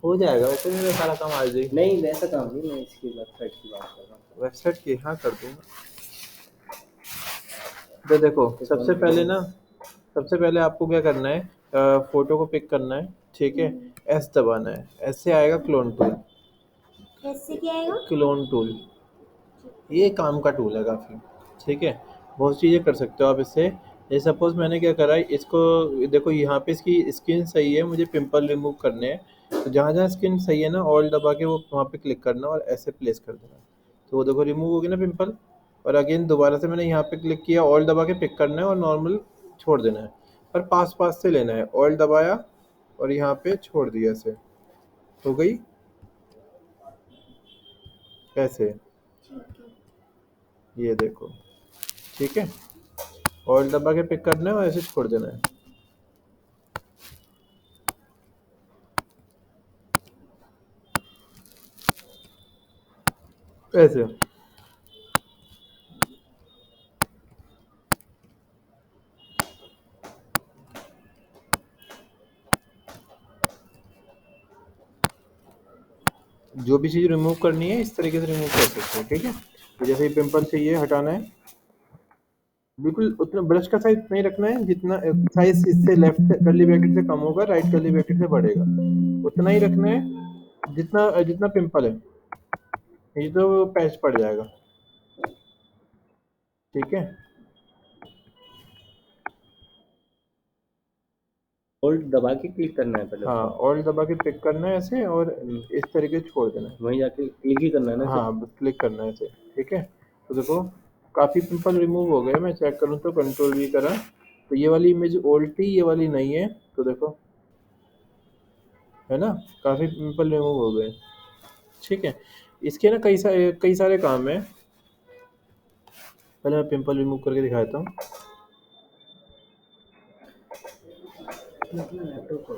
हो जाएगा, वैसे मेरा सारा काम आज ही। नहीं वैसा काम नहीं, मैं इसकी वेबसाइट की बात कर रहा हूँ। वेबसाइट की हाँ कर दूंगा। तो देखो तो सबसे पहले ना, कॉन्फ्रेंस। सबसे पहले आपको क्या करना है, फोटो को पिक करना है, ठीक है। एस दबाना है, एस से आएगा क्लोन टूल। कैसे क्या आएगा? क्लोन टूल ये काम का टूल है काफ़ी, ठीक है। बहुत चीज़ें कर सकते हो आप इससे। जैसे सपोज मैंने क्या करा है इसको, देखो यहाँ पे इसकी स्किन सही है, मुझे पिंपल रिमूव करने हैं। तो जहाँ जहाँ स्किन सही है ना, ऑल दबा के वो वहाँ पे क्लिक करना और ऐसे प्लेस कर देना। तो वो देखो रिमूव हो गया ना पिंपल। और अगेन दोबारा से मैंने यहाँ पे क्लिक किया, ऑल दबा के पिक करना है और नॉर्मल छोड़ देना है। पर पास पास से लेना है, ऑल दबाया और यहाँ पे छोड़ दिया ऐसे, हो गई ऐसे, ठीक है। ये देखो, ठीक है। ऑयल दबा के पिक करना है और ऐसे छोड़ देना है, ऐसे। जो भी चीज़ रिमूव करनी है इस तरीके से रिमूव कर सकते हो, ठीक है। तो जैसे ही पिंपल से ये हटाना है, बिल्कुल उतना ब्रश का साइज नहीं रखना है जितना साइज इससे लेफ्ट कर्ली ब्रैकेट से कम होगा, राइट कर्ली ब्रैकेट से बढ़ेगा, उतना ही रखना है जितना जितना पिंपल है। ये तो पैच पड़ जाएगा, ठीक है। होल्ड दबा के क्लिक करना है पहले हाँ उसको। ऑयल दबा के पिक करना है ऐसे और इस तरीके से छोड़ देना है। वहीं जाके क्लिक ही करना है ना सिर्फ। हाँ बस क्लिक करना है ऐसे, ठीक है। तो देखो काफ़ी पिंपल रिमूव हो गए, मैं चेक करूँ तो कंट्रोल भी करा। तो ये वाली इमेज ओल्ड थी, ये वाली नहीं है, तो देखो है ना, काफ़ी पिंपल रिमूव हो गए, ठीक है। इसके ना कई सारे काम हैं। पहले मैं पिंपल रिमूव करके दिखाता हूँ। लैपटॉप पर।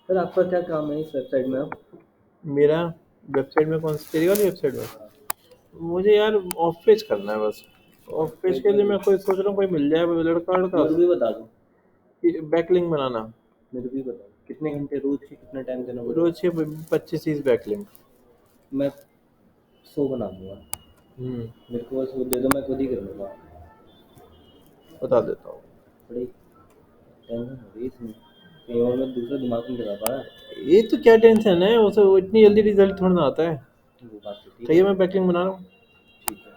सर आपका क्या काम है इस वेबसाइट में आप? मेरा वेबसाइट में कौन सी, तेरी वाली वेबसाइट में? मुझे यार ऑफ पेज करना है बस। ऑफ ऑफ पेज पेज के लिए मतलब? मैं कोई सोच रहा हूँ कोई मिल जाए, कोई लड़का लड़का, मेरे को भी बता दो। बैकलिंक बनाना। मेरे को भी बता दो कितने घंटे रोज के कितना टाइम देना पड़ेगा? रोज के 25-30 बैकलिंक। मैं 100 बना दूंगा। हम्म, मेरे को बस वो दे दो, मैं खुद ही कर लूँगा। बता देता हूँ। बड़ी टेंशन हो रही है इसमें, कहीं और मैं दूसरा दिमाग नहीं लगा पा रहा। ये तो क्या टेंशन है, उसे वो इतनी जल्दी रिजल्ट थोड़ा ना आता है। वो बात तो ठीक चाहिए है। मैं बैकलिंक बना रहा हूँ। ठीक है।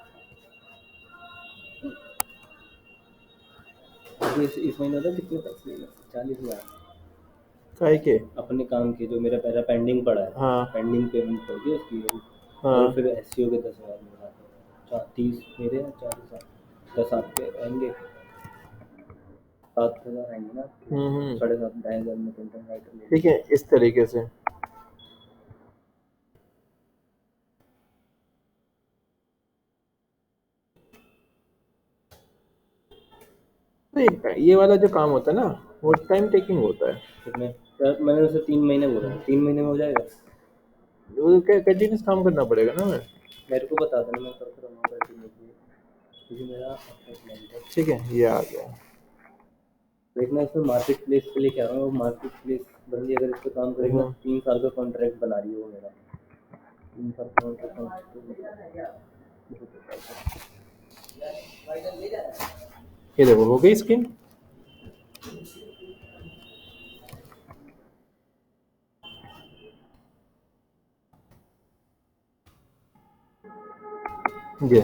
अभी इस महीने था कितने पैसे लेगा? 40,000 काहे के? अपने काम के, जो मेरा पहला पेंडिंग पड़ा है। हाँ पेंडिंग पेमेंट पड़ गई उसकी। और हाँ। फिर एससीओ के 10,000 मेरे हाथ में। 30 मेरे हैं, 40,000 10 आपके आएंगे। 7,000 आएंगे ना आपके। हम्म। 7,500 2,500 में कंटेंट राइटर ले ठीक है, लेंगे। इस तरीके से। तो ये वाला जो काम होता है ना, वो टाइम टेकिंग होता है। कितने? यार मैंने उसे 3 महीने बोला है, 3 महीने में हो जाएगा? वो कंटिन्यूस काम करना पड़ेगा ना मैं। मेरे को बता देना, मैं करता रहूँगा कंटिन्यूसली, क्योंकि मेरा अपना क्लाइंट है। ठीक है, ये आ गया। देखना इसमें मार्केट प्लेस के लिए क्या है, वो मार्केट प्लेस बंदी अगर इस पर काम करेगी ना, हम्म, 3 साल का कॉन्ट्रैक्ट बना रही है वो मेरा। 3 साल का कॉन्ट्रैक्ट बहुत होता है। ये देखो हो गई स्किन। ये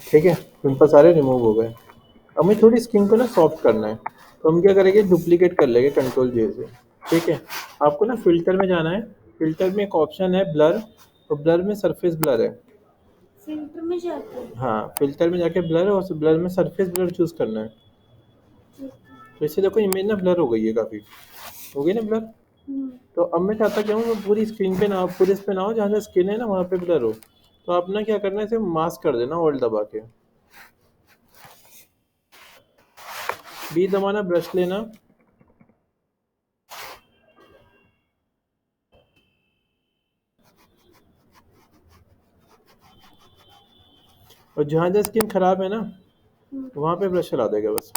ठीक है, पिंपल सारे रिमूव हो गए। अब हमें थोड़ी स्किन को ना सॉफ्ट करना है, तो हम क्या करेंगे, डुप्लीकेट कर लेंगे कंट्रोल जे से, ठीक है। आपको ना फिल्टर में जाना है, फिल्टर में एक ऑप्शन है ब्लर, तो ब्लर में सरफेस ब्लर है। फिल्टर में जाके। हाँ फिल्टर में जाके ब्लर, और ब्लर में सरफेस ब्लर चूज करना है। ठीक तो इससे देखो इमेज ना ब्लर हो गई है काफ़ी, हो गई ना ब्लर। है। तो अब मैं चाहता क्या हूँ, मैं पूरी स्क्रीन पे ना हो, पूरे इस पे ना हो, जहाँ से स्किन है ना वहाँ पे ब्लर हो। तो आप ना क्या करना है, इसे मास्क कर देना ऑल्ट दबा के, बी दबाना, ब्रश लेना, और जहाँ जहाँ स्किन खराब है ना वहाँ पे ब्रश चला देगा बस।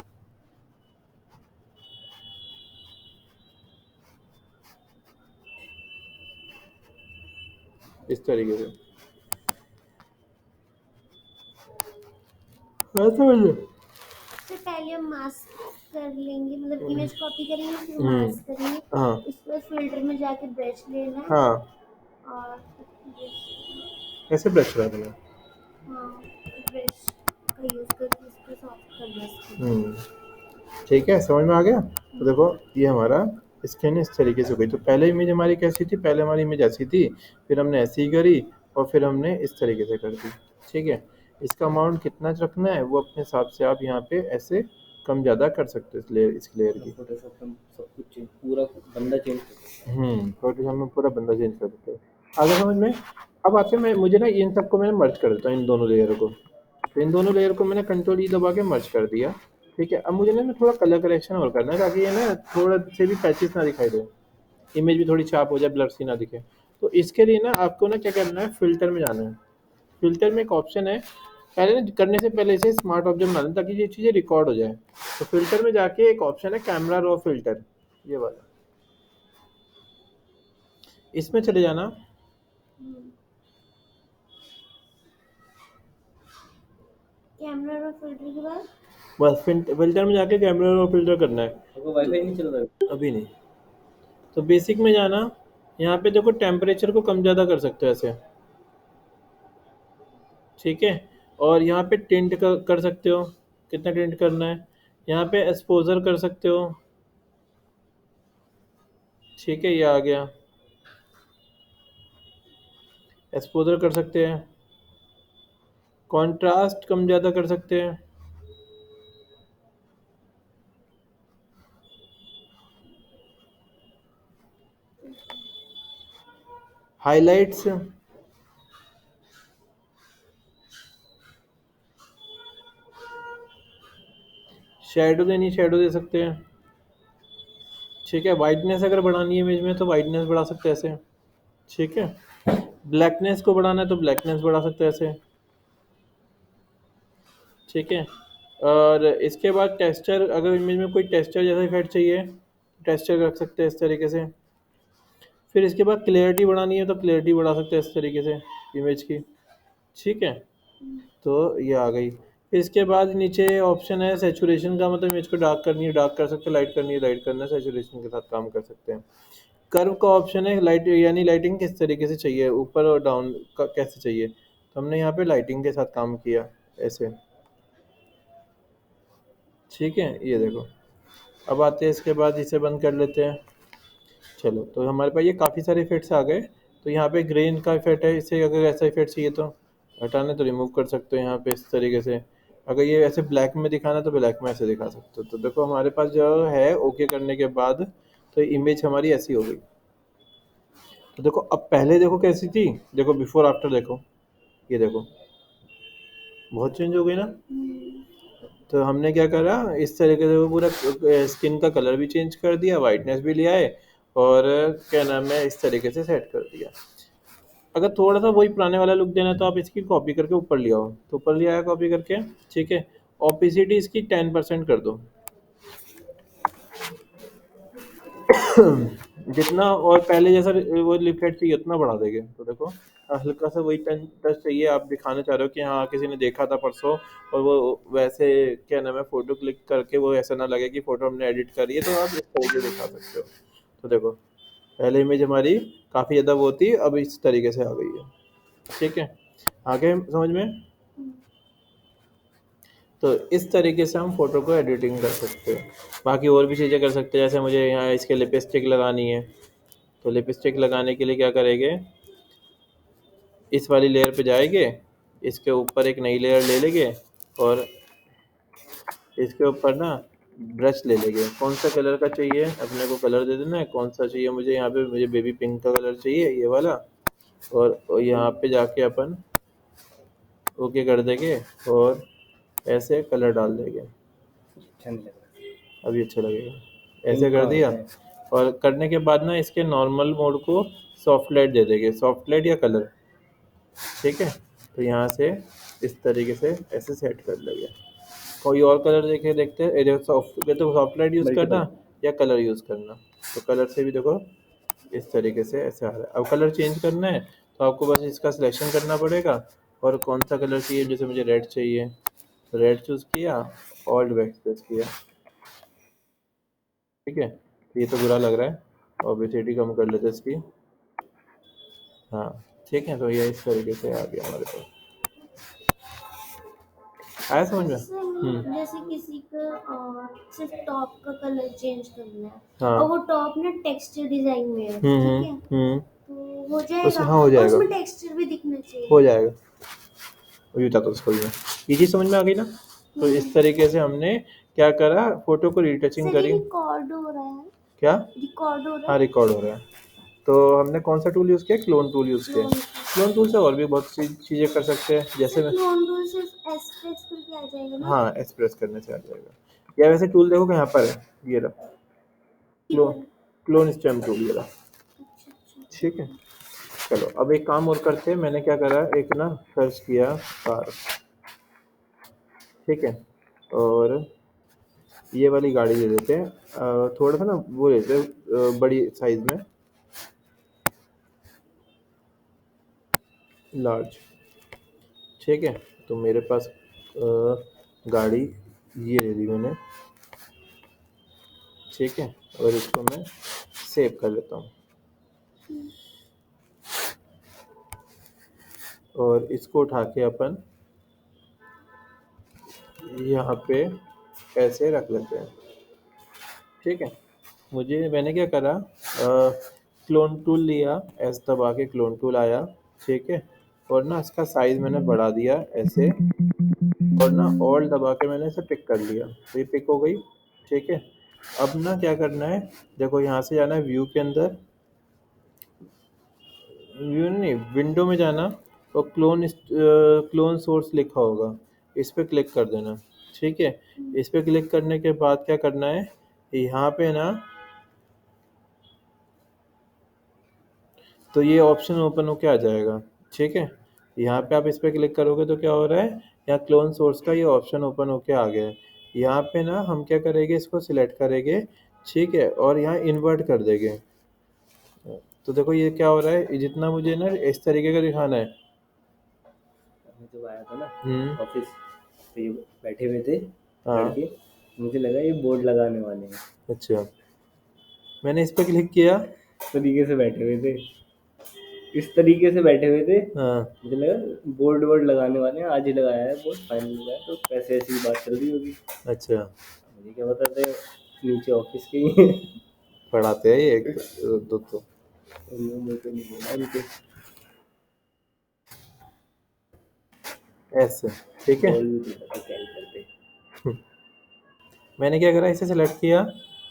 इस तरीके से। हाँ, समझ। तो पहले हम मास्क कर लेंगे, मतलब इमेज कॉपी करेंगे, फिर मास्क हम्म। करेंगे। हाँ उसके बाद फिल्टर में जाके ब्रश लेना है हाँ, और ब्रश, ऐसे ब्रश करा देना। हाँ, ब्रश का यूज़ करके इसको सॉफ्ट करना स्किन। हम्म, ठीक है, समझ में आ गया। तो देखो ये हमारा स्किन इस तरीके से हो गई। तो पहले इमेज हमारी कैसी थी, पहले हमारी इमेज ऐसी थी, फिर हमने ऐसी ही करी और फिर हमने इस तरीके से कर दी। ठीक है, इसका अमाउंट कितना रखना है वो अपने हिसाब से आप यहाँ पे ऐसे कम ज़्यादा कर सकते हो इस लेयर की। फोटोशॉप में सब कुछ चेंज, पूरा बंदा चेंज कर सकते फोटोशॉप में पूरा बंदा चेंज कर सकते हो। आगे समझ में। अब आते हैं, मैं मुझे ना इन सबको मैंने मर्ज कर देता हूँ, इन दोनों लेयर को। तो इन दोनों लेयर को मैंने कंट्रोल ई दबा के मर्ज कर दिया। ठीक है, अब मुझे ना थोड़ा कलर करेक्शन और करना है ताकि ये ना थोड़ा से भी पैचेस ना दिखाई दे, इमेज भी थोड़ी शार्प हो जाए, ब्लर सी ना दिखे। तो इसके लिए ना आपको ना क्या करना है, फिल्टर में जाना है। फिल्टर में एक ऑप्शन है, पहले ना करने से पहले इसे स्मार्ट ऑब्जेक्ट बना दें ताकि ये चीज़ें रिकॉर्ड हो जाए। तो फिल्टर में जाके एक ऑप्शन है कैमरा रॉ फिल्टर, ये वाला, इसमें चले जाना। कैमरा और फिल्टर के बाद बस फिल्टर में जाके कैमरा रॉ फिल्टर करना है। हैं। तो वाईफाई नहीं चल रहा है। अभी नहीं। तो बेसिक में जाना, यहाँ पे देखो टेम्परेचर को कम ज़्यादा कर सकते हो ऐसे। ठीक है, और यहाँ पे टिंट कर सकते हो, कितना टिंट करना है। यहाँ पे एक्सपोजर कर सकते हो। ठीक है, ये आ गया, एक्सपोजर कर सकते हैं। कॉन्ट्रास्ट कम ज़्यादा कर सकते हैं। हाइलाइट्स, शेडो देनी, शेडो दे सकते हैं। ठीक है, वाइटनेस अगर बढ़ानी है इमेज में तो वाइटनेस बढ़ा सकते हैं ऐसे। ठीक है, ब्लैकनेस को बढ़ाना है तो ब्लैकनेस बढ़ा सकते हैं ऐसे। ठीक है, और इसके बाद टेक्सचर, अगर इमेज में कोई टेक्सचर जैसा इफेक्ट चाहिए, टेक्सचर रख सकते हैं इस तरीके से। फिर इसके बाद क्लियरिटी बढ़ानी है तो क्लियरिटी बढ़ा सकते हैं इस तरीके से इमेज की। ठीक है, तो ये आ गई। फिर इसके बाद नीचे ऑप्शन है सेचुरेशन का, मतलब इमेज को डार्क करनी है डार्क कर सकते हैं, लाइट करनी है लाइट करना है, सेचुरेशन के साथ काम कर सकते हैं। कर्व का ऑप्शन है, लाइट यानी लाइटिंग किस तरीके से चाहिए, ऊपर और डाउन का कैसे चाहिए। तो हमने यहाँ पे लाइटिंग के साथ काम किया ऐसे। ठीक है, ये देखो। अब आते हैं इसके बाद इसे बंद कर लेते हैं। चलो, तो हमारे पास ये काफ़ी सारे इफेक्ट्स आ गए। तो यहाँ पे ग्रेन का इफेक्ट है, इसे अगर ऐसा इफेक्ट चाहिए तो हटाने तो रिमूव कर सकते हो यहाँ पे इस तरीके से। अगर ये ऐसे ब्लैक में दिखाना तो ब्लैक में ऐसे दिखा सकते हो। तो देखो हमारे पास जो है ओके करने के बाद तो इमेज हमारी ऐसी हो गई। तो देखो अब पहले देखो कैसी थी, देखो बिफोर आफ्टर देखो, ये देखो बहुत चेंज हो गई ना। तो हमने क्या करा, इस तरीके से वो पूरा स्किन का कलर भी चेंज कर दिया, वाइटनेस भी लिया है, और क्या नाम है इस तरीके से सेट कर दिया। अगर थोड़ा सा वही पुराने वाला लुक देना है तो आप इसकी कॉपी करके ऊपर ले आओ, तो ऊपर ले आया कॉपी करके। ठीक है, ओपेसिटी इसकी 10% कर दो जितना, और पहले जैसा वो इफेक्ट चाहिए उतना बढ़ा देंगे। तो देखो हल्का सा वही टच चाहिए, आप दिखाना चाह रहे हो कि हाँ किसी ने देखा था परसों, और वो वैसे क्या नाम है फोटो क्लिक करके वो ऐसा ना लगे कि फोटो हमने एडिट करी है, तो आप इस तरीके से दिखा सकते हो। तो देखो पहले इमेज हमारी काफ़ी ज़्यादा वो थी, अब इस तरीके से आ गई है। ठीक है, आगे समझ में। तो इस तरीके से हम फोटो को एडिटिंग कर सकते हैं। बाकी और भी चीज़ें कर सकते हैं, जैसे मुझे यहाँ इसके लिपस्टिक लगानी है, तो लिपस्टिक लगाने के लिए क्या करेंगे, इस वाली लेयर पे जाएंगे, इसके ऊपर एक नई लेयर ले लेंगे, और इसके ऊपर ना ब्रश ले लेंगे। कौन सा कलर का चाहिए अपने को, कलर दे देना है कौन सा चाहिए मुझे। यहाँ पे मुझे बेबी पिंक का कलर चाहिए, ये वाला। और यहाँ पे जाके अपन ओके कर देंगे और ऐसे कलर डाल देंगे। अच्छा नहीं लग रहा। अभी अच्छा लगेगा, ऐसे पिंक का कर दिया। होता है। और करने के बाद ना इसके नॉर्मल मोड को सॉफ्ट लाइट दे देंगे, सॉफ्ट लाइट या कलर। ठीक है, तो यहाँ से इस तरीके से ऐसे सेट कर लेंगे। कोई और कलर देखे देखते हैं, ये सॉफ्ट लाइट यूज़ करना मल्टीपल। या कलर यूज़ करना। तो कलर से भी देखो इस तरीके से ऐसे आ रहा है। अब कलर चेंज करना है तो आपको बस इसका सिलेक्शन करना पड़ेगा और कौन सा कलर चाहिए। जैसे मुझे रेड चाहिए तो रेड चूज़ किया, ऑल्ट बैक प्रेस किया। ठीक है, ये तो बुरा लग रहा है, ऑब्वियसली कम कर लेते इसकी। हाँ ठीक है, तो ये इस तरीके से आ गया हमारे पास। आया समझ में? जैसे किसी का सिर्फ टॉप का कलर चेंज करना है हाँ। और वो टॉप ना टेक्सचर डिजाइन में है, ठीक है, तो हो जाएगा। हाँ हो और जाएगा, उसमें टेक्सचर भी दिखना चाहिए। हो जाएगा। वही था तो स्कूल में ये चीज़ समझ में आ गई ना। तो इस तरीके से हमने क्या करा, फोटो को रीटचिंग सर ये करी। रिकॉर्ड हो रहा है, क्या? रिकॉर्ड हो रहा हाँ है। रिकॉर्ड हो रहा है। तो हमने कौन सा टूल यूज़ किया? क्लोन टूल यूज़ किया। क्लोन टूल से और भी बहुत सी चीज़ें कर सकते हैं, जैसे मैं क्लोन टूल सिर्फ एस प्रेस करके आ जाएगा ना? हाँ एक्सप्रेस करने से आ जाएगा। या वैसे टूल देखो यहाँ पर है, ये रहा क्लोन, क्लोन स्टेम टूल ये रहा। ठीक है, चलो अब एक काम और करते हैं। मैंने क्या करा, एक ना सर्च किया कार, ठीक है, और ये वाली गाड़ी ले लेते हैं। थोड़ा सा ना वो लेते हैं बड़ी साइज में, लार्ज। ठीक है, तो मेरे पास गाड़ी ये ले ली मैंने। ठीक है, और इसको मैं सेव कर लेता हूँ और इसको उठा के अपन यहाँ पे ऐसे रख लेते हैं। ठीक है, मैंने क्या करा, क्लोन टूल लिया, एस दबा के क्लोन टूल आया। ठीक है, और ना इसका साइज मैंने बढ़ा दिया ऐसे, और ना ऑल दबा के मैंने इसे पिक कर लिया, तो ये पिक हो गई। ठीक है, अब ना क्या करना है, देखो यहाँ से जाना है व्यू के अंदर, व्यू नहीं विंडो में जाना, और क्लोन सोर्स लिखा होगा, इस पर क्लिक कर देना। ठीक है, इस पर क्लिक करने के बाद क्या करना है, यहाँ पे ना तो ये ऑप्शन ओपन होके आ जाएगा। ठीक है, यहाँ पे आप इस पर क्लिक करोगे तो क्या हो रहा है, यहाँ क्लोन सोर्स का ये ऑप्शन ओपन होके आ गया है। यहाँ पे ना हम क्या करेंगे, इसको सिलेक्ट करेंगे। ठीक है, और यहाँ इन्वर्ट कर देंगे। तो देखो ये क्या हो रहा है, जितना मुझे ना इस तरीके का दिखाना है। जब आया था ना ऑफिस तो ये बैठे हुए थे हाँ लड़के, मुझे लगा ये बोर्ड लगाने वाले हैं। अच्छा, मैंने इस पर क्लिक किया। इस तरीके से बैठे हुए थे, इस तरीके से बैठे हुए थे। हाँ मुझे लगा बोर्ड वोर्ड लगाने वाले हैं, आज ही लगाया है बोर्ड, फाइनल लगाया, तो पैसे ऐसी बात चल रही होगी। अच्छा, मुझे क्या पता था नीचे ऑफिस के ही हैं। पढ़ाते हैं ये एक दो तो। मुझे तो नहीं बोला उनके, ऐसे ठीक है, कॉल भी नहीं पता क्या ही करते। मैंने क्या करा, इसे सेलेक्ट किया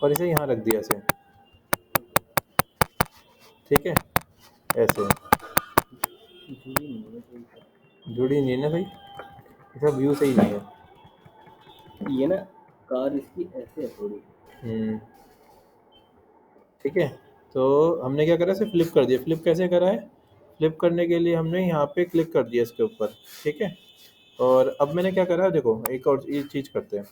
और इसे यहाँ रख दिया ऐसे। ठीक है, ऐसे जुड़ी नहीं है कोई सा। जुड़ी नहीं है ना भाई, इसका व्यू सही नहीं है। ये ना कार इसकी ऐसे है थोड़ी। ठीक है, तो हमने क्या करा, इसे फ्लिप कर दिया। फ्लिप कैसे करा है, फ्लिप करने के लिए हमने यहाँ पे क्लिक कर दिया इसके ऊपर। ठीक है, और अब मैंने क्या करा, देखो एक और ये चीज़ करते हैं।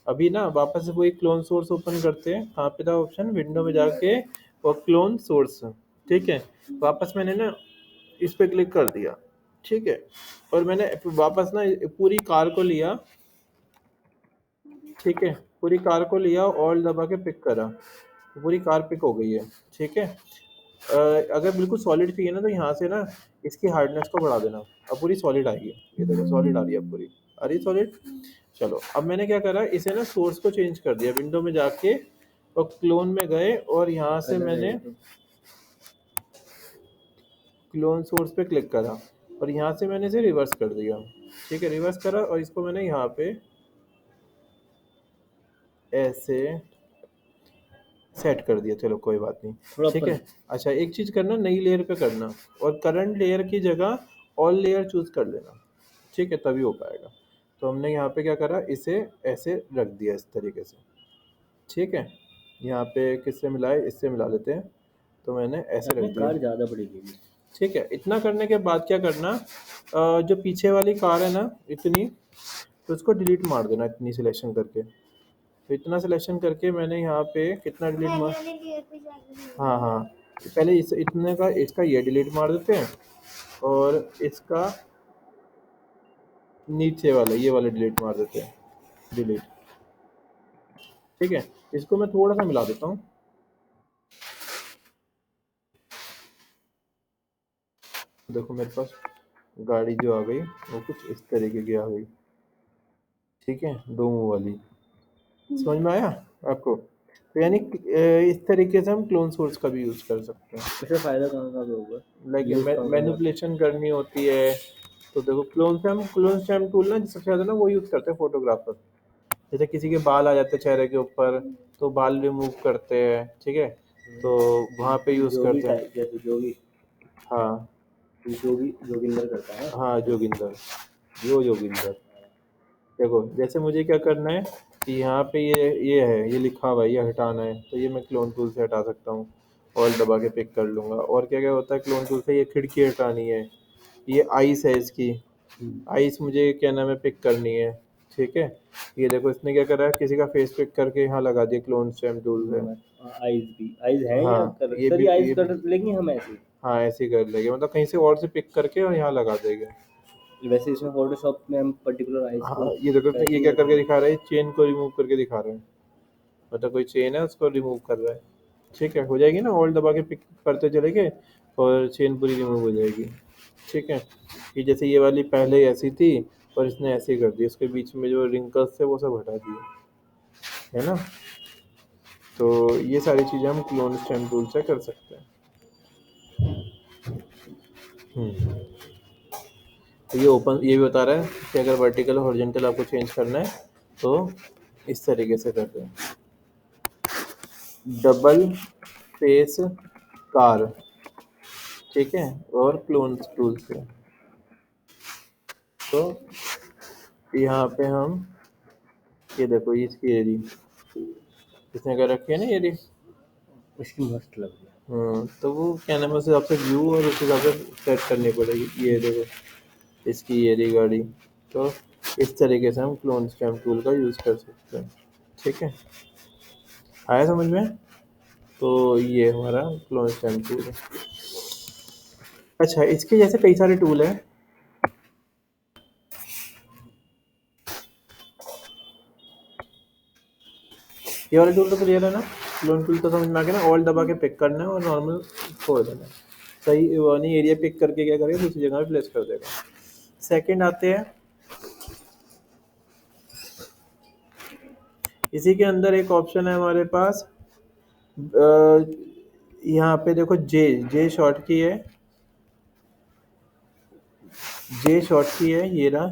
अभी ना वापस से वही क्लोन सोर्स ओपन करते हैं। कहाँ पे था ऑप्शन, विंडो में जाके, और क्लोन सोर्स। ठीक है, वापस मैंने ना इस पर क्लिक कर दिया। ठीक है, और मैंने वापस ना पूरी कार को लिया। ठीक है, पूरी कार को लिया, ऑल दबा के पिक करा, तो पूरी कार पिक हो गई है। ठीक है, अगर बिल्कुल सॉलिड चाहिए ना तो यहाँ से ना इसकी हार्डनेस को बढ़ा देना, अब पूरी सॉलिड आएगी। ये देखो सॉलिड आ रही है, अब पूरी आ रही सॉलिड। चलो अब मैंने क्या करा, इसे ना सोर्स को चेंज कर दिया, विंडो में जाके और क्लोन में गए, और यहाँ से मैंने क्लोन सोर्स पे क्लिक करा, और यहाँ से मैंने इसे रिवर्स कर दिया। ठीक है, रिवर्स करा, और इसको मैंने यहाँ पे ऐसे सेट कर दिया। चलो कोई बात नहीं, ठीक है। अच्छा एक चीज़ करना, नई लेयर पे करना, और करंट लेयर की जगह ऑल लेयर चूज़ कर लेना। ठीक है, तभी हो पाएगा। तो हमने यहाँ पे क्या करा, इसे ऐसे रख दिया इस तरीके से। ठीक है, यहाँ पे किससे मिलाए, इससे मिला लेते हैं। तो मैंने ऐसे रख दिया। कार ज़्यादा बड़ी ले। ठीक है, इतना करने के बाद क्या करना, जो पीछे वाली कार है ना इतनी, तो उसको डिलीट मार देना इतनी सिलेक्शन करके। तो इतना सिलेक्शन करके मैंने यहाँ पे कितना डिलीट मार, हाँ हाँ, पहले इस इतने का इसका ये डिलीट मार देते हैं। और इसका नीचे वाला ये वाला डिलीट मार देते हैं, डिलीट। ठीक है, इसको मैं थोड़ा सा मिला देता हूँ। देखो मेरे पास गाड़ी जो आ गई वो कुछ इस तरीके की आ गई। ठीक है, दो मुंह वाली। समझ में आया आपको? तो यानी इस तरीके से हम क्लोन सोर्स का भी यूज कर सकते हैं। इससे फायदा कहाँ का भी होगा? लाइक यूज कहाँ का होगा? मैनिपुलेशन करनी होती है तो देखो क्लोन स्टैम्प टूल ना सबसे ज़्यादा ना वो यूज़ करते हैं फोटोग्राफर। जैसे किसी के बाल आ जाते हैं चेहरे के ऊपर तो बाल रिमूव करते हैं, ठीक है, तो वहाँ पे यूज़ जोगी करते हैं। टाइप, जैसे जोगी हाँ जोगिंदर करता है। हाँ, जोगिंदर, जो जोगिंदर। देखो जैसे मुझे क्या करना है कि यहाँ पे ये है, ये लिखा हुआ है, ये हटाना है, तो ये मैं क्लोन टूल से हटा सकता हूँ। ऑल दबा के पिक कर लूँगा। और क्या क्या होता है क्लोन टूल से, ये खिड़की हटानी है, ये आइस है इसकी, आइस मुझे क्या नाम है पिक करनी है। ठीक है, ये देखो इसने क्या करा है, किसी का फेस पिक करके यहाँ लगा दिया क्लोन स्टैम्प टूल से। आइज भी आइज है या हाँ कर ये सर, भी ये आइज ये कर लेंगे हम ऐसे? हाँ ऐसे ही कर लेंगे, मतलब कहीं से और से पिक करके और यहाँ लगा देंगे। वैसे इसमें फोटोशॉप में हम पर्टिकुलर आइज को हाँ ये देखो ये ट्रैकिंग क्या करते करके हैं। दिखा रहा है, चेन को रिमूव करके दिखा रहा है, मतलब कोई चेन है उसको रिमूव कर रहा है। ठीक है, हो जाएगी ना, ऑल दबा के पिक करते चलेंगे और चेन पूरी रिमूव हो जाएगी। ठीक है, ये जैसे ये वाली पहले ऐसी थी और इसने ऐसे ही कर दी, उसके बीच में जो रिंकल्स थे वो सब हटा दिए, है ना। तो ये सारी चीज़ें हम क्लोन स्टैम्प टूल से कर सकते हैं। तो ये ओपन ये भी बता रहा है कि अगर वर्टिकल हॉरिजॉन्टल आपको चेंज करना है तो इस तरीके से करते हैं। डबल फेस कार, ठीक है, और क्लोन टूल से। तो यहाँ पे हम ये देखो ये इसकी एरी इसने कर रखी है ना, एरी। उसकी मस्त लग रही है। तो वो क्या नाम है, उस हिसाब से व्यू और उस हिसाब से सेट करनी पड़ेगी। ये देखो इसकी एरी गाड़ी। तो इस तरीके से हम क्लोन स्टैम्प टूल का यूज़ कर सकते हैं। ठीक है, आया समझ में? तो ये हमारा क्लोन स्टैम्प टूल है। अच्छा, इसके जैसे कई सारे टूल हैं। ये वाला टूल तो क्लियर है ना? क्लोन टूल तो समझ में आ गया ना, ऑल दबा के पिक करना है और नॉर्मल छोड़ देना है। सही वाली एरिया पिक करके क्या करेगा, दूसरी जगह पे प्लेस कर देगा। सेकंड आते हैं, इसी के अंदर एक ऑप्शन है हमारे पास, यहाँ पे देखो जे जे शॉर्ट की है, जे शॉर्ट की है, ये रहा।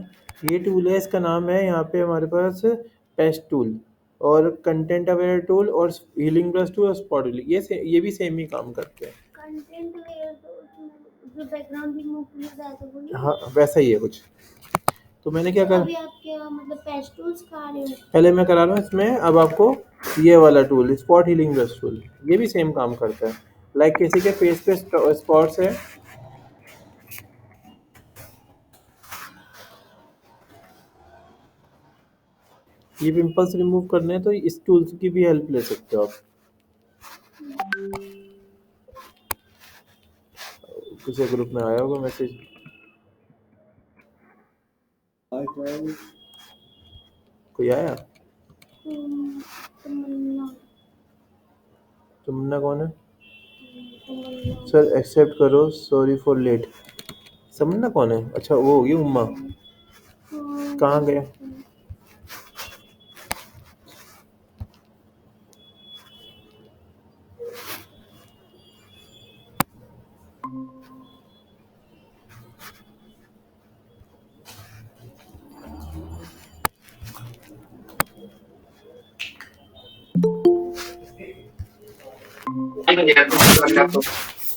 ये टूल है, इसका नाम है यहाँ पे हमारे पास पेस्ट टूल और कंटेंट अवेयर टूल और हीलिंग ब्रश टूल और स्पॉट हीलिंग। ये भी सेम ही काम करते हैं। कंटेंट वेयर तो उसमें जो बैकग्राउंड रिमूव किया जाए तो वो नहीं? हाँ वैसा ही है कुछ। तो मैंने क्या तो कर अभी आप क्या मतलब पेस्ट टूल्स करा रहे हो? पहले मैं करा रहा हूँ इसमें, अब आपको ये वाला tool spot healing brush tool, ये भी सेम काम करता है। लाइक किसी के फेस पे स्पॉट्स है, ये पिंपल्स रिमूव करने हैं तो इस टूल्स की भी हेल्प ले सकते हो आप। किसी ग्रुप में आया होगा मैसेज। कोई आया? तमन्ना। तुमने कौन है? तमन्ना। सर एक्सेप्ट करो, सॉरी फॉर लेट। समन्ना कौन है? अच्छा वो होगी उम्मा। हाँ, कहाँ गए?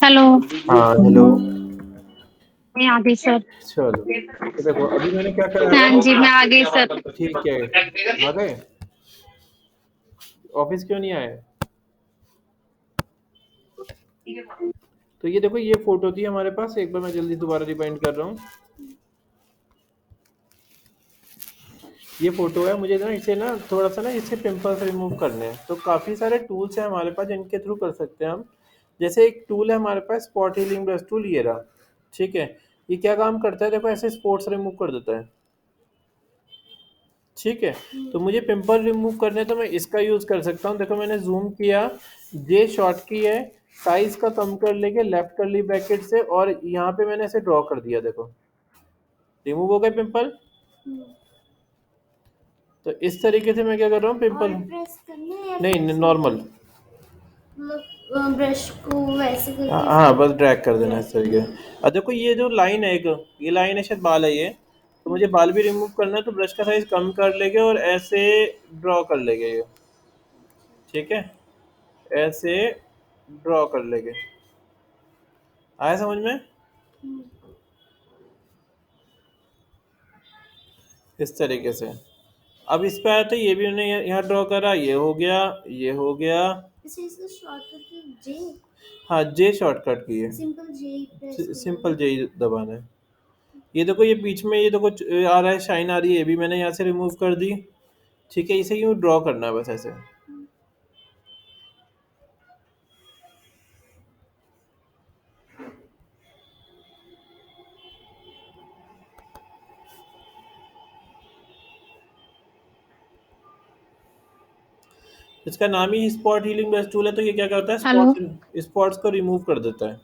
हेलो। हाँ हेलो। मैं आ गई सर। चलो तो देखो अभी मैंने क्या करा हाँ है। जी, मैं आ गई सर। ठीक है, आ गए? ऑफिस क्यों नहीं आए? तो ये देखो ये फोटो थी हमारे पास, एक बार मैं जल्दी दोबारा रिवाइंड कर रहा हूँ। ये फोटो है, मुझे ना इसे ना थोड़ा सा ना इससे पिंपल्स रिमूव करने हैं, तो काफ़ी सारे टूल्स हैं हमारे पास जिनके थ्रू कर सकते हैं हम। जैसे एक टूल है हमारे पास स्पॉट हीलिंग ब्रश टूल, ये रहा। ठीक है, ये क्या काम करता है, देखो ऐसे स्पॉट्स रिमूव कर देता है, ठीक है। तो मुझे पिंपल रिमूव करने तो मैं इसका यूज़ कर सकता हूँ। देखो मैंने जूम किया, जे शॉर्ट की है, साइज का कम कर लेके लेफ्ट कर्ली ब्रैकेट से, और यहाँ पे मैंने ऐसे ड्रॉ कर दिया, देखो रिमूव हो गए पिंपल। तो इस तरीके से मैं क्या कर रहा हूँ, और पिंपल प्रेस करना है या नहीं, नॉर्मल, मतलब ब्रश को वैसे करके हाँ बस ड्रैग कर देना इस तरीके से। अब देखो ये जो लाइन है, एक ये लाइन है, शायद बाल है ये, तो मुझे बाल भी रिमूव करना है, तो ब्रश का साइज कम कर लेंगे और ऐसे ड्रॉ कर लेंगे ये, ठीक है, ऐसे ड्रॉ कर लेंगे। आया समझ में? इस तरीके से। अब इस पे आया तो ये भी मैंने यहाँ ड्रॉ करा, ये हो गया, ये हो गया। इसे इसका शॉर्टकट की जे, हाँ जे शॉर्टकट की है, सिंपल जे ही प्रेस करना सिंपल जे ही दबाना है। ये देखो ये बीच में ये देखो आ रहा है, शाइन आ रही है, ये भी मैंने यहाँ से रिमूव कर दी, ठीक है। इसे यूँ ड्रॉ करना है बस ऐसे। इसका नाम ही स्पॉट हीलिंग ब्रश टूल है, तो ये क्या करता है, हेलो स्पॉट्स को रिमूव कर देता है।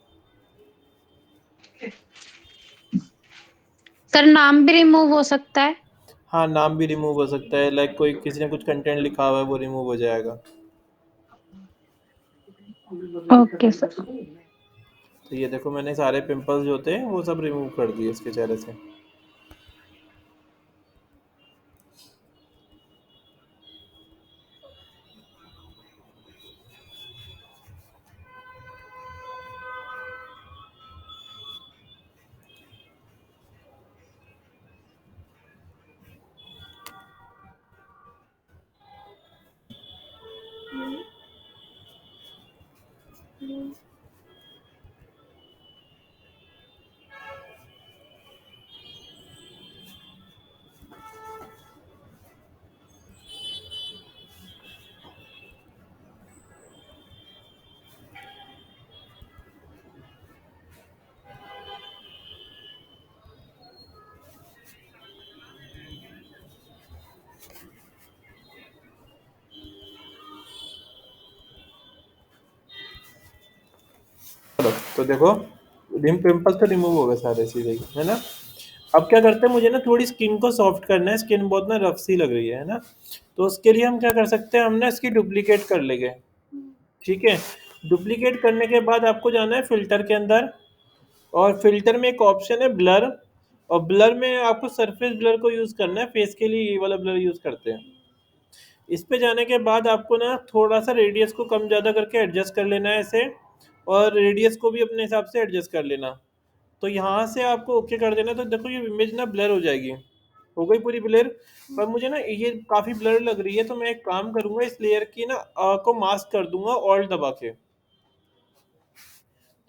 सर, नाम भी रिमूव हो सकता है? हाँ नाम भी रिमूव हो सकता है, लाइक कोई किसी ने कुछ कंटेंट लिखा हुआ है वो रिमूव हो जाएगा। Okay sir. तो ये देखो मैंने सारे पिंपल्स जो थे वो सब रिमूव कर दिए इसके चेहरे से। चलो तो देखो पिंपल्स तो रिमूव हो गए सारे सीधे ही, है ना। अब क्या करते हैं, मुझे ना थोड़ी स्किन को सॉफ्ट करना है, स्किन बहुत ना रफ सी लग रही है ना। तो उसके लिए हम क्या कर सकते हैं, हम ना इसकी डुप्लीकेट कर लेंगे, ठीक है। डुप्लीकेट करने के बाद आपको जाना है फिल्टर के अंदर, और फिल्टर में एक ऑप्शन है ब्लर, और ब्लर में आपको सरफेस ब्लर को यूज़ करना है, फेस के लिए ये वाला ब्लर यूज़ करते हैं। इस पे जाने के बाद आपको ना थोड़ा सा रेडियस को कम ज़्यादा करके एडजस्ट कर लेना है ऐसे, और रेडियस को भी अपने हिसाब से एडजस्ट कर लेना। तो यहाँ से आपको ओके कर देना, तो देखो ये इमेज ना ब्लर हो जाएगी, हो गई पूरी ब्लर। पर मुझे ना ये काफ़ी ब्लर लग रही है, तो मैं एक काम करूँगा, इस लेयर की ना को मास्क कर दूंगा ऑल्ट दबा के।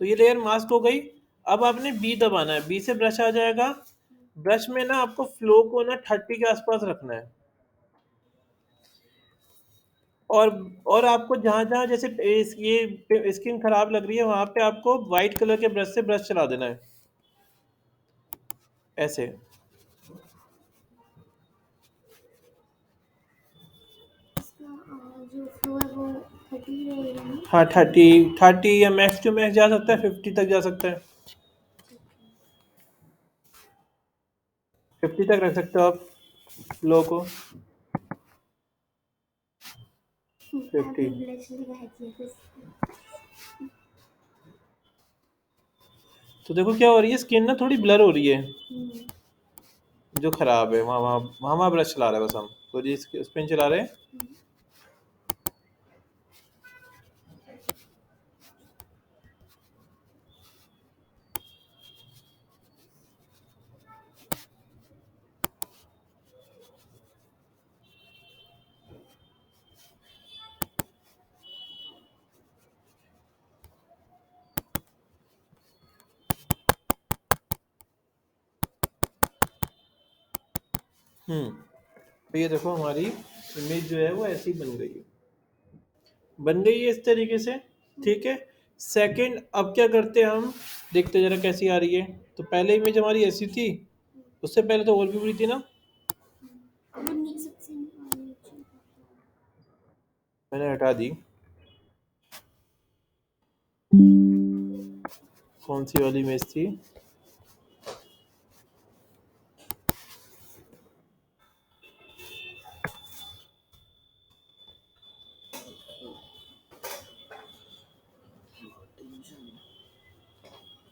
तो ये लेयर मास्क हो गई। अब आपने बी दबाना है, बी से ब्रश आ जाएगा। ब्रश में ना आपको फ्लो को ना 30 के आसपास रखना है, और आपको जहाँ जहाँ जैसे ये स्किन खराब लग रही है वहां पे आपको वाइट कलर के ब्रश से ब्रश चला देना है ऐसे। जो फ्लो है वो 30 रहेगा ना। हाँ 30 या मैक्स टू मैक्स जा सकता है 50 तक जा सकता है, 50 तक रख सकते हो आप फ्लो को, 50। ब्लश लगाई थी तो देखो क्या हो रही है, स्किन ना थोड़ी ब्लर हो रही है, जो खराब है वहाँ वहाँ वहाँ वहाँ ब्रश चला रहे हैं बस हम, पूरी स्पिन चला रहे हैं। तो ये देखो हमारी इमेज जो है वो ऐसी बन गई है, बन गई है इस तरीके से, ठीक है। सेकंड, अब क्या करते हैं हम, देखते जरा कैसी आ रही है। तो पहले इमेज हमारी ऐसी थी, उससे पहले तो और भी बुरी थी ना। वो नीचे सबसे नीचे। मैंने हटा दी। कौन सी वाली इमेज थी?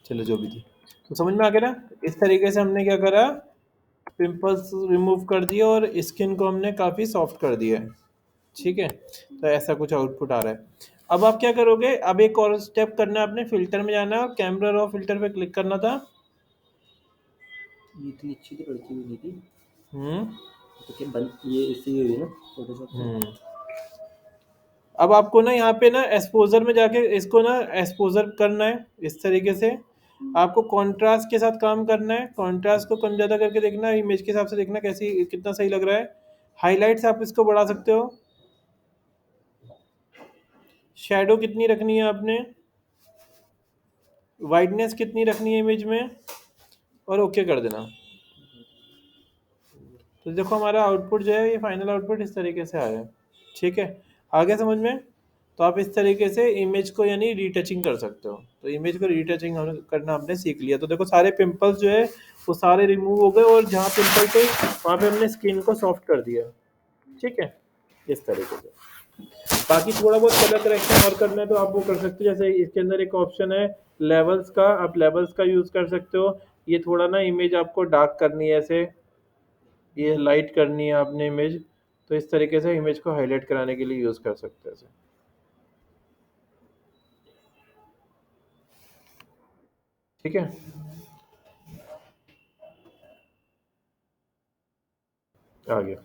चलो जो भी थी, तो समझ में आ गया ना। इस तरीके से हमने क्या करा, पिंपल्स रिमूव कर दिया और स्किन को हमने काफ़ी सॉफ्ट कर दिया है। ठीक है, तो ऐसा कुछ आउटपुट आ रहा है। अब आप क्या करोगे, अब एक और स्टेप करना है, आपने फिल्टर में जाना है और कैमरा रॉ फिल्टर पे क्लिक करना था। ये इतनी अच्छी तो लड़की भी नहीं थी। हम्म तो क्या बन ये इससे ही हुई ना फोटोशॉप से? हम्म अब आपको ना यहाँ पे ना एक्सपोजर में जाके इसको ना एक्सपोजर करना है इस तरीके से। आपको कॉन्ट्रास्ट के साथ काम करना है, कॉन्ट्रास्ट को कम ज़्यादा करके देखना, इमेज के हिसाब से देखना कैसी कितना सही लग रहा है। हाइलाइट्स आप इसको बढ़ा सकते हो, शैडो कितनी रखनी है आपने, वाइडनेस कितनी रखनी है इमेज में, और ओके कर देना। तो देखो हमारा आउटपुट जो है, ये फाइनल आउटपुट इस तरीके से आया है। ठीक है, आ गया समझ में। तो आप इस तरीके से इमेज को यानी रीटचिंग कर सकते हो। तो इमेज को रीटचिंग करना आपने सीख लिया। तो देखो सारे पिंपल्स जो है वो सारे रिमूव हो गए, और जहाँ पिंपल थे वहाँ पे हमने स्किन को सॉफ्ट कर दिया। ठीक है, इस तरीके से। बाकी थोड़ा बहुत कलर करेक्शन और करना है तो आप वो कर सकते हो। जैसे इसके अंदर एक ऑप्शन है लेवल्स का, आप लेवल्स का यूज़ कर सकते हो। ये थोड़ा ना इमेज आपको डार्क करनी है, ऐसे ये लाइट करनी है आपने इमेज, तो इस तरीके से इमेज को हाईलाइट कराने के लिए यूज़ कर सकते हैं इसे। ठीक है, आ गया,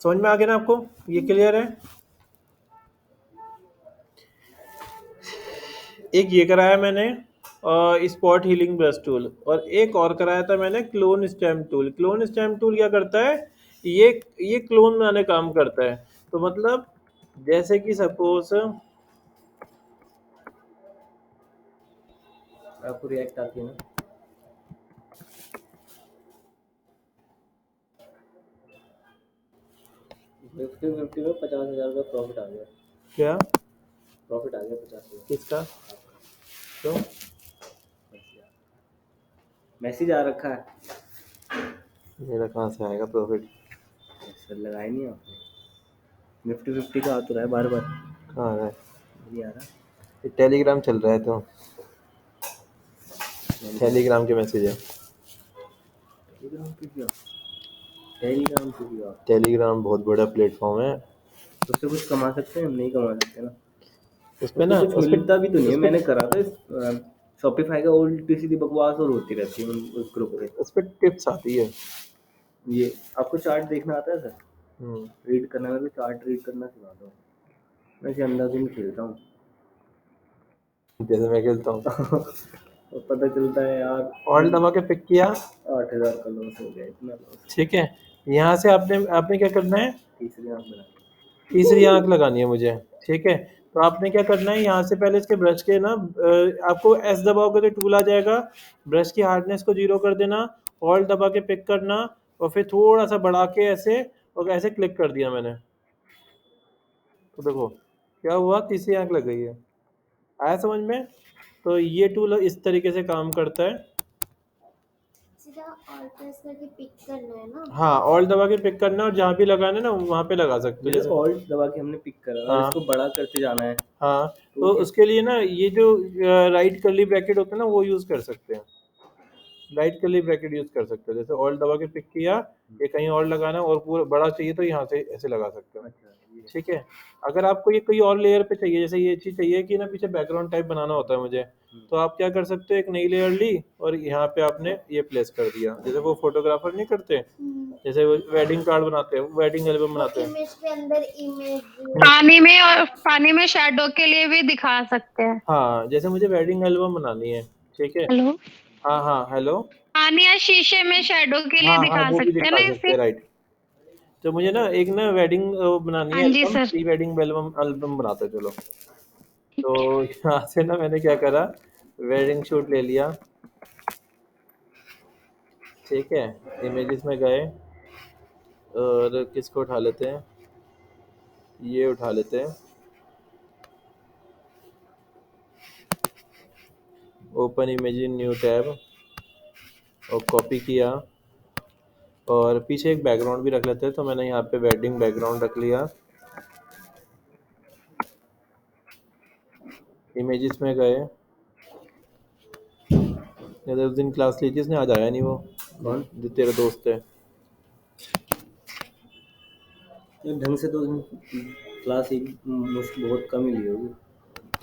समझ में आ गया ना आपको, ये क्लियर है। एक ये कराया मैंने स्पॉट हीलिंग ब्रश टूल, और एक और कराया था मैंने clone stamp tool. Clone stamp tool क्या करता है, ये क्लोन बनाने काम करता है। तो मतलब जैसे कि सपोज आपको रिएक्ट आती है ना? फिफ्टी फिफ्टी में 50,000 का प्रॉफिट आ गया। क्या प्रॉफिट आ गया 50,000 किसका, तो मैसेज आ रखा है। मेरा कहाँ से आएगा प्रॉफिट, सर लगाया नहीं आपने? निफ्टी 50 का आ तो रहा है बार बार। कहाँ आ रहा है, नहीं आ रहा। ये टेलीग्राम चल रहा है, तो टेलीग्राम के मैसेज है। टेलीग्राम पे क्या? टेलीग्राम पे क्या? टेलीग्राम बहुत बड़ा प्लेटफॉर्म है, उससे कुछ कमा सकते हैं? हम नहीं कमा सकते ना। उस पे ना कुछ मिलता भी तो नहीं है। मैंने करा था शॉपिफाई का, उल्टी सीधी बकवास और होती रहती है उस ग्रुप पे। उस पे टिप्स आती है। ये आपको चार्ट देखना आता है सर? रीड करना है तो चार्ट रीड करना सिखा दो। मैं इसे अंदाज़े में खेलता हूँ जैसे मैं खेलता हूँ। और पता चलता है यार ऑल्ट दबा के पिक किया, 8,000 का लॉस हो गया। इतना लॉस। ठीक है। यहाँ से आपने आपने क्या करना है, तीसरी आंख बना। तीसरी आंख लगानी है मुझे। ठीक है, तो आपने क्या करना है, यहाँ से पहले इसके ब्रश के ना आपको एस दबाओगे तो टूल आ जाएगा। ब्रश की हार्डनेस को 0 कर देना, ऑल्ट दबा के पिक करना, और फिर थोड़ा सा बढ़ा के ऐसे, और ऐसे क्लिक कर दिया मैंने। तो देखो क्या हुआ, तीसरी आंख लग गई है। आया समझ में। तो ये टूल इस तरीके से काम करता है। सीधा ऑल्ट प्रेस करके पिक करना है ना? हाँ, ऑल्ट दबा के पिक करना, और जहाँ भी लगाना है ना वहाँ पे लगा सकते हो। जैसे जैसे ऑल्ट दबा के हमने पिक करा और हाँ इसको बड़ा करते जाना है। हाँ, तो तो उसके लिए ना ये जो राइट कर्ली ब्रैकेट होता है ना, वो यूज़ कर सकते हैं। राइट कर्ली ब्रैकेट यूज़ कर सकते हो। जैसे ऑल्ट दबा के पिक किया, ये कहीं और लगाना है और पूरा बड़ा चाहिए तो यहाँ से ऐसे लगा सकते हो। अच्छा ये ठीक है, अगर आपको ये कोई और लेयर पे चाहिए, जैसे ये चीज़ चाहिए कि ना पीछे बैकग्राउंड टाइप बनाना होता है मुझे, तो आप क्या कर सकते हो, एक नई लेयर ली और यहाँ पे आपने ये प्लेस कर दिया। जैसे वो फोटोग्राफर नहीं करते, जैसे वो वेडिंग कार्ड बनाते हैं, वेडिंग एल्बम बनाते हैं। इमेज के अंदर इमेज। पानी में, और पानी में शैडो के लिए भी दिखा सकते हैं। हाँ, जैसे मुझे वेडिंग एल्बम बनानी है, ठीक है। हेलो, हाँ हाँ, हेलो। पानी या शीशे में शैडो के लिए हाँ हाँ, दिखा वो भी सकते हैं दिखा ना सकते इसे। हैं, राइट। तो मुझे ना एक ना वेडिंग बनानी हाँ है जी album, sir. Pre wedding album album बनाते हैं, चलो। तो यहाँ से ना मैंने क्या करा, वेडिंग शूट ले लिया, ठीक है। इमेजेस में गए और किसको उठा लेते हैं, ये उठा लेते हैं, open image in new tab और कॉपी किया, और पीछे एक बैकग्राउंड भी रख लेते हैं। तो मैंने यहाँ पे वेडिंग बैकग्राउंड रख लिया। इमेजेस में गए, उस दिन क्लास ली थी इसने, आज आया नहीं वो, कौन? जो तेरा दोस्त है। ये ढंग से तो क्लास एक मुश्किल बहुत कम ही ली होगी।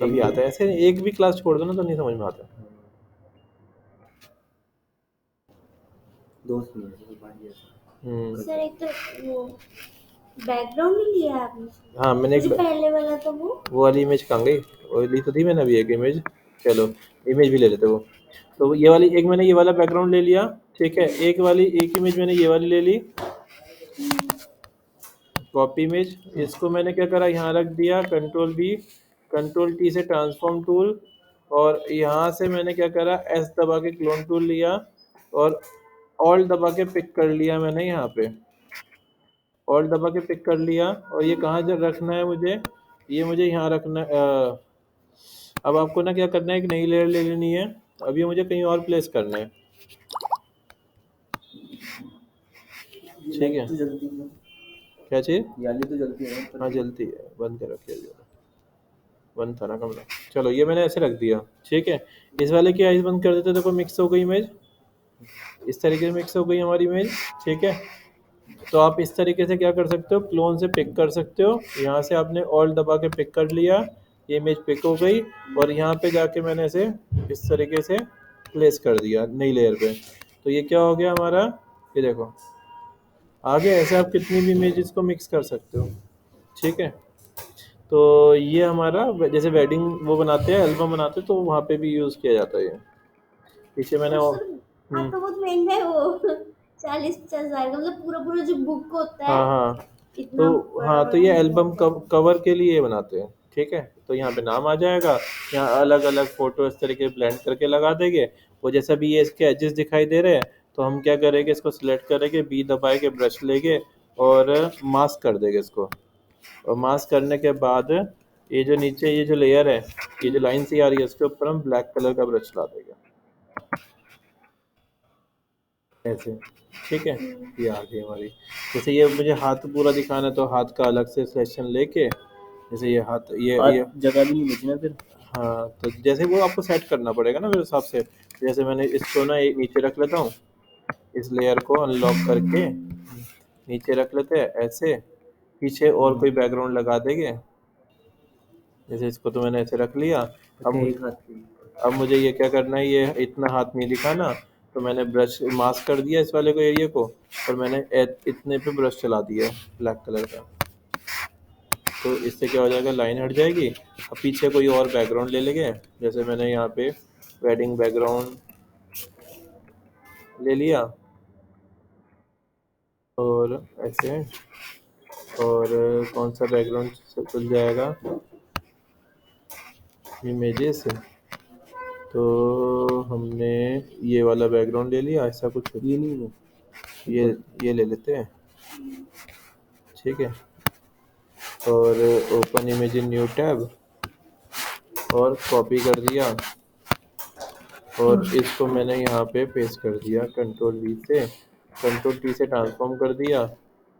कभी आता है ऐसे, एक भी क्लास छोड़ दो ना तो नहीं समझ में आता। दोस्त नहीं है, भाई है। सर एक तो वो बैकग्राउंड नहीं लिया आपने? हाँ मैंने जो पहले वाला था वो वाली इमेज कहाँ गई, वो ली तो थी मैंने अभी एक इमेज। चलो इमेज भी ले लेते वो। तो ये वाली एक मैंने ये वाला बैकग्राउंड ले लिया, ठीक है। एक इमेज मैंने ये वाली ले ली, कॉपी इमेज। इसको मैंने क्या करा, यहाँ रख दिया, कंट्रोल बी कंट्रोल टी से ट्रांसफॉर्म टूल, और यहाँ से मैंने क्या करा, एस दबा के क्लोन टूल लिया और ऑल दबा के पिक कर लिया मैंने। यहाँ पे ऑल दबा के पिक कर लिया, और ये कहाँ जब रखना है मुझे, ये मुझे यहाँ रखना अब आपको ना क्या करना है, एक नई लेयर ले लेनी है। अब ये मुझे कहीं और प्लेस करना है, ठीक है। जल्दी में क्या चीज़, याली तो जल्दी है। हाँ जल्दी है, बंद कर रखिए जरा, बंद था ना कमरा। चलो ये मैंने ऐसे रख दिया, ठीक है। इस वाले की आइज बंद कर देते, देखो मिक्स हो गई इमेज, इस तरीके से मिक्स हो गई हमारी इमेज, ठीक है। तो आप इस तरीके से क्या कर सकते हो, क्लोन से पिक कर सकते हो। यहाँ से आपने ऑल दबा के पिक कर लिया, ये इमेज पिक हो गई, और यहाँ पे जाके मैंने इसे इस तरीके से प्लेस कर दिया नई लेयर पे। तो ये क्या हो गया हमारा, ये देखो आगे। ऐसे आप कितनी भी इमेजेस को मिक्स कर सकते हो, ठीक है। तो ये हमारा जैसे वेडिंग वो बनाते हैं, एल्बम बनाते हैं, तो वहाँ पे भी यूज़ किया जाता है ये। पीछे मैंने तो सर आपका बहुत महंगा है वो 40-50 हजार का, मतलब पूरा पूरा जो बुक होता है हाँ हाँ, इतना तो हाँ तो ये एल्बम कवर के लिए बनाते हैं, ठीक है। तो यहाँ पे नाम आ जाएगा, यहाँ अलग अलग फोटो इस तरीके ब्लेंड करके लगा देंगे। वो जैसा भी ये इसके एजेस दिखाई दे रहे हैं, तो हम क्या करेंगे, इसको सिलेक्ट करेंगे, बी दबाए के ब्रश लेंगे और मास्क कर देंगे इसको। और मास्क करने के बाद ये जो नीचे ये जो लेयर है, ये जो लाइन सी आ रही है, इसके ऊपर हम ब्लैक कलर का ब्रश ला देंगे ऐसे, ठीक है। ये आ गई हमारी। जैसे ये मुझे हाथ पूरा दिखाना है, तो हाथ का अलग से सिलेक्शन लेके, जैसे ये हाथ ये जगह भी नहीं बचना फिर। हाँ, तो जैसे वो आपको सेट करना पड़ेगा ना मेरे हिसाब से। जैसे मैंने इसको ना नीचे रख लेता हूँ, इस लेयर को अनलॉक करके नीचे रख लेते हैं ऐसे, पीछे और कोई बैकग्राउंड लगा देंगे। जैसे इसको तो मैंने ऐसे रख लिया। एक हाथ की। अब मुझे ये क्या करना है, ये इतना हाथ नहीं दिखाना, तो मैंने ब्रश मास्क कर दिया इस वाले को एरिया को, और मैंने इतने पे ब्रश चला दिया ब्लैक कलर का। तो इससे क्या हो जाएगा, लाइन हट जाएगी। अब पीछे कोई और बैकग्राउंड ले लेंगे, जैसे मैंने यहाँ पे वेडिंग बैकग्राउंड ले लिया, और ऐसे, और कौन सा बैकग्राउंड चल जाएगा इमेजेस। तो हमने ये वाला बैकग्राउंड ले लिया, ऐसा कुछ ये नहीं है, ये ले लेते हैं, ठीक है। और open image in new tab और कॉपी कर दिया, और इसको मैंने यहाँ पे पेस्ट कर दिया कंट्रोल वी से, कंट्रोल टी से ट्रांसफॉर्म कर दिया।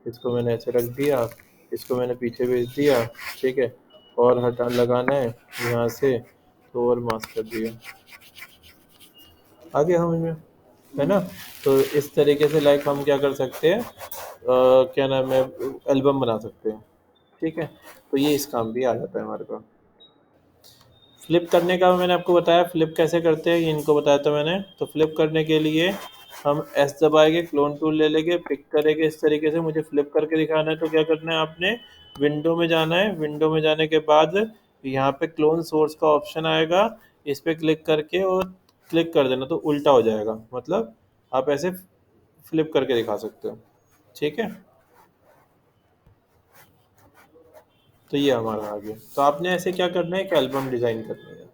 इसको मैंने ऐसे रख दिया, इसको मैंने पीछे भेज दिया, ठीक है। और हटा लगाना है यहाँ से, तो और मास्क कर दिया, आगे हम इनमें, है ना। तो इस तरीके से लाइक हम क्या कर सकते हैं, क्या नाम है, एल्बम बना सकते हैं, ठीक है। तो ये इस काम भी आ जाता है हमारे पास। फ्लिप करने का मैंने आपको बताया, फ्लिप कैसे करते हैं ये इनको बताया था मैंने। तो फ्लिप करने के लिए हम एस दबाएंगे, क्लोन टूल ले लेंगे, पिक करेंगे इस तरीके से। मुझे फ्लिप करके दिखाना है, तो क्या करना है, आपने विंडो में जाना है। विंडो में जाने के बाद यहाँ पे क्लोन सोर्स का ऑप्शन आएगा, इस पर क्लिक करके और क्लिक कर देना, तो उल्टा हो जाएगा। मतलब आप ऐसे फ्लिप करके दिखा सकते हो, ठीक है। तो ये हमारा आ गया। तो आपने ऐसे क्या करना है, एक एल्बम डिज़ाइन करनी है,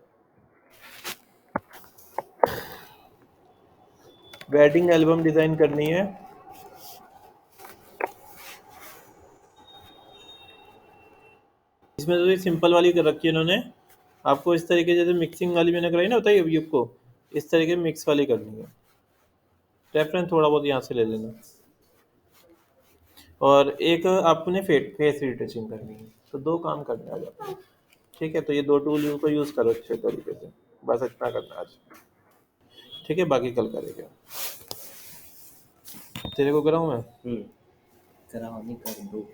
वेडिंग एल्बम डिज़ाइन करनी है। इसमें तो ये सिंपल वाली कर रखी है इन्होंने, आपको इस तरीके जैसे मिक्सिंग वाली मैंने कराई ना, बताइए अभी आपको इस तरीके मिक्स वाली करनी है। रेफरेंस थोड़ा बहुत यहाँ से ले लेना। और एक आपने फेस रिटचिंग करनी है। तो 2 काम करने आ जाते हैं, ठीक है। तो ये 2 टूल को यूज़ करो अच्छे तरीके से, बस इतना करना आज, ठीक है। बाकी कल करेंगे। तेरे को कराऊँ मैं? कराओ, नहीं कर दो।